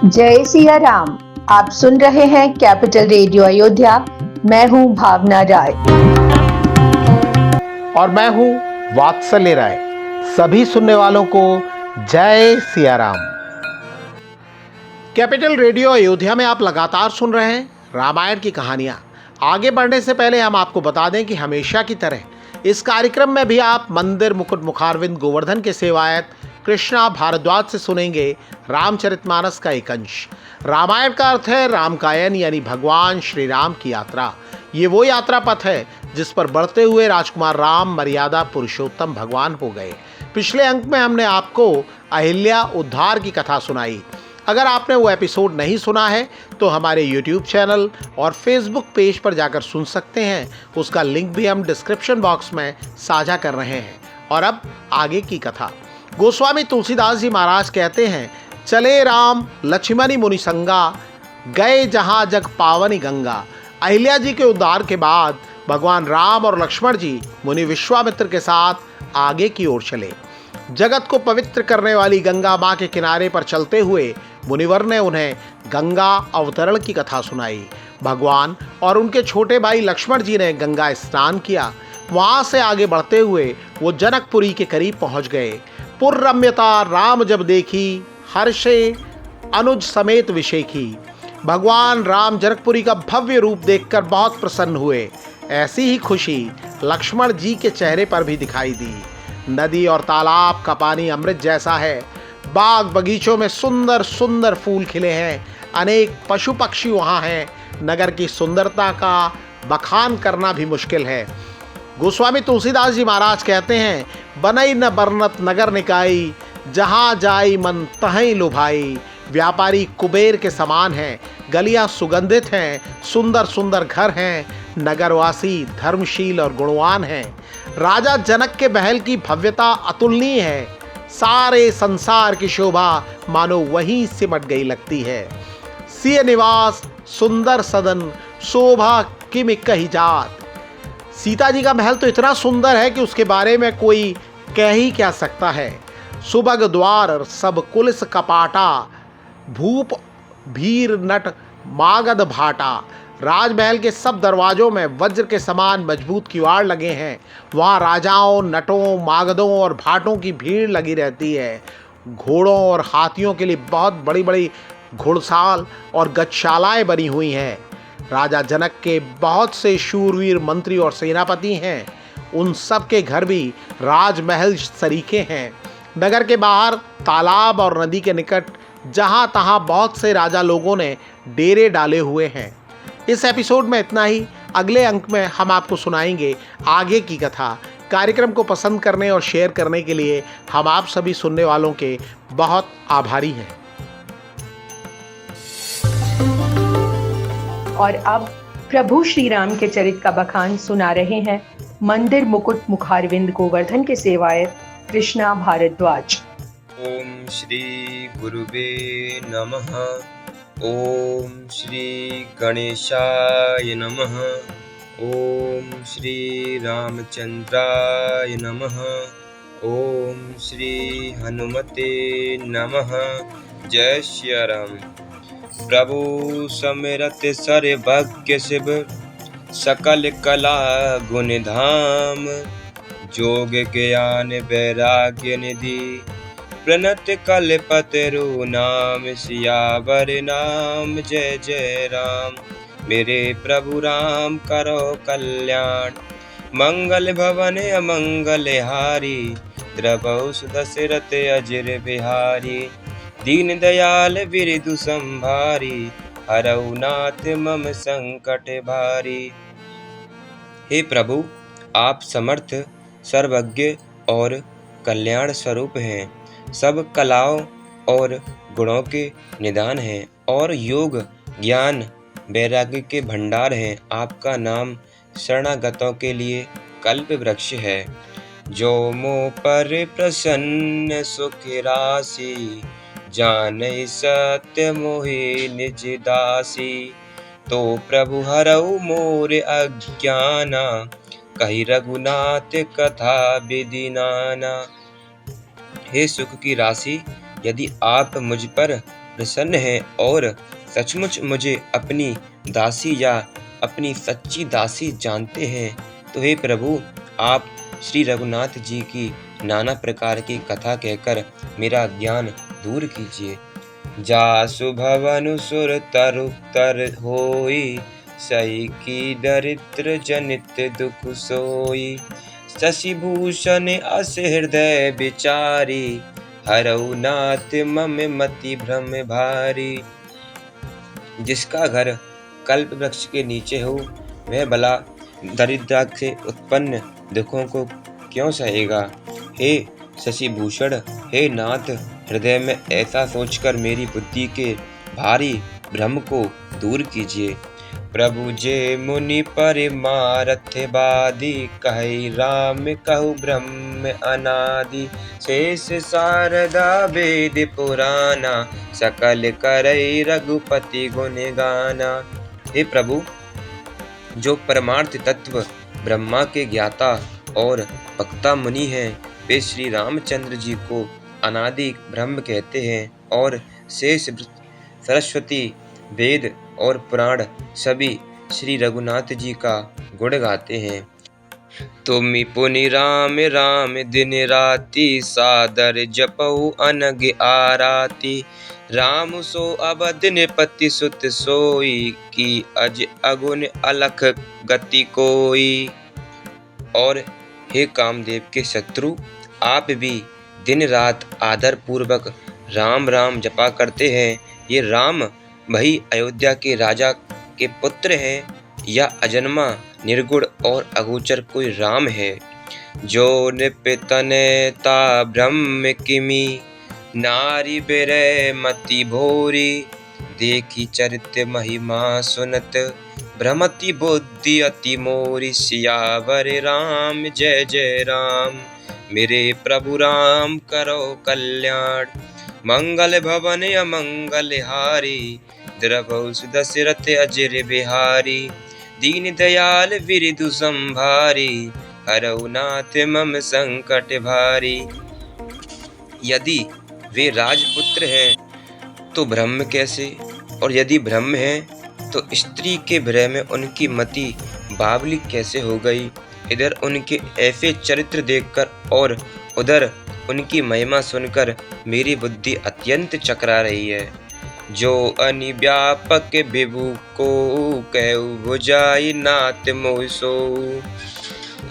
जय सिया राम। आप सुन रहे हैं कैपिटल रेडियो अयोध्या। मैं हूं भावना राय और मैं हूं वात्सल्य राय। सभी सुनने वालों को जय सिया राम। कैपिटल रेडियो अयोध्या में आप लगातार सुन रहे हैं रामायण की कहानियां। आगे बढ़ने से पहले हम आपको बता दें कि हमेशा की तरह इस कार्यक्रम में भी आप मंदिर मुकुट मुखारविंद गोवर्धन के सेवायत कृष्णा भारद्वाज से सुनेंगे रामचरितमानस का एक अंश। रामायण का अर्थ है रामकायन, यानी भगवान श्री राम की यात्रा। ये वो यात्रा पथ है जिस पर बढ़ते हुए राजकुमार राम मर्यादा पुरुषोत्तम भगवान हो गए। पिछले अंक में हमने आपको अहिल्या उद्धार की कथा सुनाई। अगर आपने वो एपिसोड नहीं सुना है तो हमारे YouTube चैनल और Facebook पेज पर जाकर सुन सकते हैं। उसका लिंक भी हम डिस्क्रिप्शन बॉक्स में साझा कर रहे हैं। और अब आगे की कथा। गोस्वामी तुलसीदास जी महाराज कहते हैं, चले राम लक्ष्मणी मुनि संगा, गए जहाँ जग पावनी गंगा। अहिल्या जी के उद्धार के बाद भगवान राम और लक्ष्मण जी मुनि विश्वामित्र के साथ आगे की ओर चले। जगत को पवित्र करने वाली गंगा माँ के किनारे पर चलते हुए मुनिवर ने उन्हें गंगा अवतरण की कथा सुनाई। भगवान और उनके छोटे भाई लक्ष्मण जी ने गंगा स्नान किया। वहाँ से आगे बढ़ते हुए वो जनकपुरी के करीब पहुँच गए। पुररम्यता राम जब देखी, हर्षे अनुज समेत विशेखी। भगवान राम जनकपुरी का भव्य रूप देखकर बहुत प्रसन्न हुए। ऐसी ही खुशी लक्ष्मण जी के चेहरे पर भी दिखाई दी। नदी और तालाब का पानी अमृत जैसा है। बाग बगीचों में सुंदर सुंदर फूल खिले हैं। अनेक पशु पक्षी वहाँ हैं। नगर की सुंदरता का बखान करना भी मुश्किल है। गोस्वामी तुलसीदास जी महाराज कहते हैं, बनई न बरनत नगर निकाई, जहाँ जाई मन तहीं लुभाई। व्यापारी कुबेर के समान हैं। गलियाँ सुगंधित हैं। सुंदर सुंदर घर हैं। नगरवासी धर्मशील और गुणवान हैं। राजा जनक के महल की भव्यता अतुलनीय है। सारे संसार की शोभा मानो वहीं सिमट गई लगती है। सिय निवास सुंदर सदन, शोभा किम कही जात। सीता जी का महल तो इतना सुंदर है कि उसके बारे में कोई कह ही क्या सकता है। सुबग द्वार सब कुलिस कपाटा, भूप भीर नट मागध भाटा। राजमहल के सब दरवाजों में वज्र के समान मजबूत किवाड़ लगे हैं। वहाँ राजाओं, नटों, मागधों और भाटों की भीड़ लगी रहती है। घोड़ों और हाथियों के लिए बहुत बड़ी बड़ी घुड़साल और गजशालाएं बनी हुई हैं। राजा जनक के बहुत से शूरवीर मंत्री और सेनापति हैं। उन सब के घर भी राजमहल सरीखे हैं। नगर के बाहर तालाब और नदी के निकट जहाँ तहाँ बहुत से राजा लोगों ने डेरे डाले हुए हैं। इस एपिसोड में इतना ही। अगले अंक में हम आपको सुनाएंगे आगे की कथा। कार्यक्रम को पसंद करने और शेयर करने के लिए हम आप सभी सुनने वालों के बहुत आभारी हैं। और अब प्रभु श्री राम के चरित का बखान सुना रहे हैं मंदिर मुकुट मुखारविंद गोवर्धन के सेवायत कृष्णा भारद्वाज। ओम श्री गुरुवे नमः। ओम श्री गणेशाय नमः। ओम श्री रामचंद्राय नमः। ओम श्री हनुमते नमः। जय श्री राम। प्रभु समिरत सर्वज्ञ शिव, सकल कला गुण धाम। जोग ज्ञान वैराग्य निधि, प्रणत कल्पतरु नाम। सियावर नाम जय जय राम। मेरे प्रभु राम करो कल्याण, मंगल भवन अमंगल हारी। द्रवौ दशरथ अजर बिहारी, दीन दयाल बिरदु संभारी। हरौ नाथ मम संकट भारी। हे प्रभु, आप समर्थ, सर्वज्ञ और कल्याण स्वरूप हैं। सब कलाओं और गुणों के निदान हैं और योग ज्ञान वैराग्य के भंडार हैं। आपका नाम शरणागतों के लिए कल्प वृक्ष है। जो मुँह पर प्रसन्न सुख राशि, जानई सत्य मोहि निज दासी। तो प्रभु हरऊ मोर अज्ञाना, कही रघुनाथ कथा विधि नाना। हे सुख की राशि, यदि आप मुझ पर प्रसन्न हैं और सचमुच मुझे अपनी दासी या अपनी सच्ची दासी जानते हैं, तो हे प्रभु, आप श्री रघुनाथ जी की नाना प्रकार की कथा कहकर मेरा ज्ञान दूर कीजिए। जासु भवनु सुर तरु तर होई, सही की दरिद्र जनित दुख सोई। शशि भूषण अस हृदय विचारी, हरऊ नाथ मम मति भ्रम भारी। जिसका घर कल्प वृक्ष के नीचे हो, वह भला दरिद्रता से उत्पन्न दुखों को क्यों सहेगा। हे शशि भूषण, हे नाथ, हृदय में ऐसा सोचकर मेरी बुद्धि के भारी भ्रम को दूर कीजिए। प्रभु जे मुनि परिमारथ बादी, कहि राम कहु ब्रह्म अनादि। शेष शारदा वेद पुराना, सकल करई रघुपति गुण गाना। हे प्रभु, जो परमार्थ तत्व ब्रह्मा के ज्ञाता और वक्ता मुनि हैं, वे श्री रामचंद्र जी को अनादि ब्रह्म कहते हैं और शेष सरस्वती, वेद और पुराण सभी श्री रघुनाथ जी का गुण गाते हैं। तुमि पुनि राम राम दिन राति, सादर जपऊ अनग आराती। राम सो अवध पति सुत सोई, की अज अगुन अलख गति कोई। और हे कामदेव के शत्रु, आप भी दिन रात आदर पूर्वक राम राम जपा करते हैं। ये राम वही अयोध्या के राजा के पुत्र हैं या अजन्मा निर्गुण और अगोचर कोई राम है। जो निपितनेता ब्रह्म किमी, नारी बिरय मति भोरी। देखी चरित्र महिमा सुनत, भ्रमति बुद्धि अति मोरी। सियावर राम जय जय राम, मेरे प्रभु राम करो कल्याण। मंगल भवन अमंगल हारी, द्रवहु दशरथ अजर बिहारी। दीन दयाल विरिधु संभारी, हरऊ नाथ मम संकट भारी। यदि वे राजपुत्र हैं तो ब्रह्म कैसे, और यदि ब्रह्म हैं तो स्त्री के भ्रय में उनकी मति बावली कैसे हो गई। इधर उनके ऐसे चरित्र देखकर और उधर उनकी महिमा सुनकर मेरी बुद्धि अत्यंत चकरा रही है। जो अनि व्यापक विभु को, कहु भुजाई नाथ मोह सोऊ।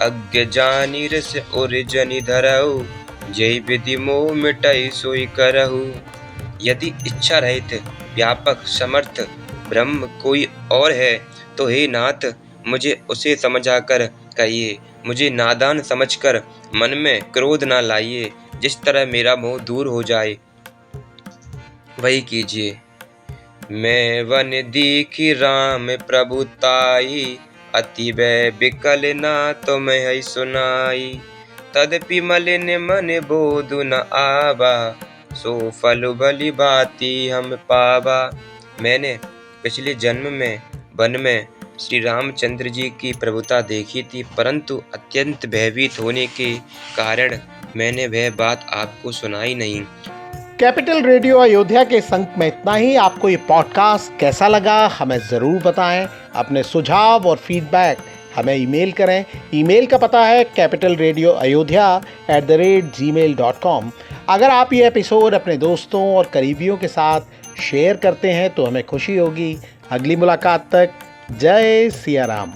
अज्ञ जानी रस और जनि धरऊ, जय विधि मोह मिटाई सोई करहु। यदि इच्छा रहित व्यापक समर्थ ब्रह्म कोई और है तो हे नाथ, मुझे उसे समझाकर कहिए। मुझे नादान समझकर मन में क्रोध ना लाइए। जिस तरह मेरा मोह दूर हो जाए वही कीजिए। मैं वन दीखी राम प्रभुताई, अति वै बिकल ना तुम है सुनाई। तदपि मलिन मन बोधु न आवा, सो फल भली भांति हम पावा। मैंने पिछले जन्म में वन में श्री रामचंद्र जी की प्रभुता देखी थी, परंतु अत्यंत भयभीत होने के कारण मैंने वह बात आपको सुनाई नहीं। कैपिटल रेडियो अयोध्या के इस अंक में इतना ही। आपको ये पॉडकास्ट कैसा लगा हमें ज़रूर बताएं। अपने सुझाव और फीडबैक हमें ईमेल करें। ईमेल का पता है capitalradioayodhya@gmail.com। अगर आप ये एपिसोड अपने दोस्तों और करीबियों के साथ शेयर करते हैं तो हमें खुशी होगी। अगली मुलाकात तक जय सिया राम।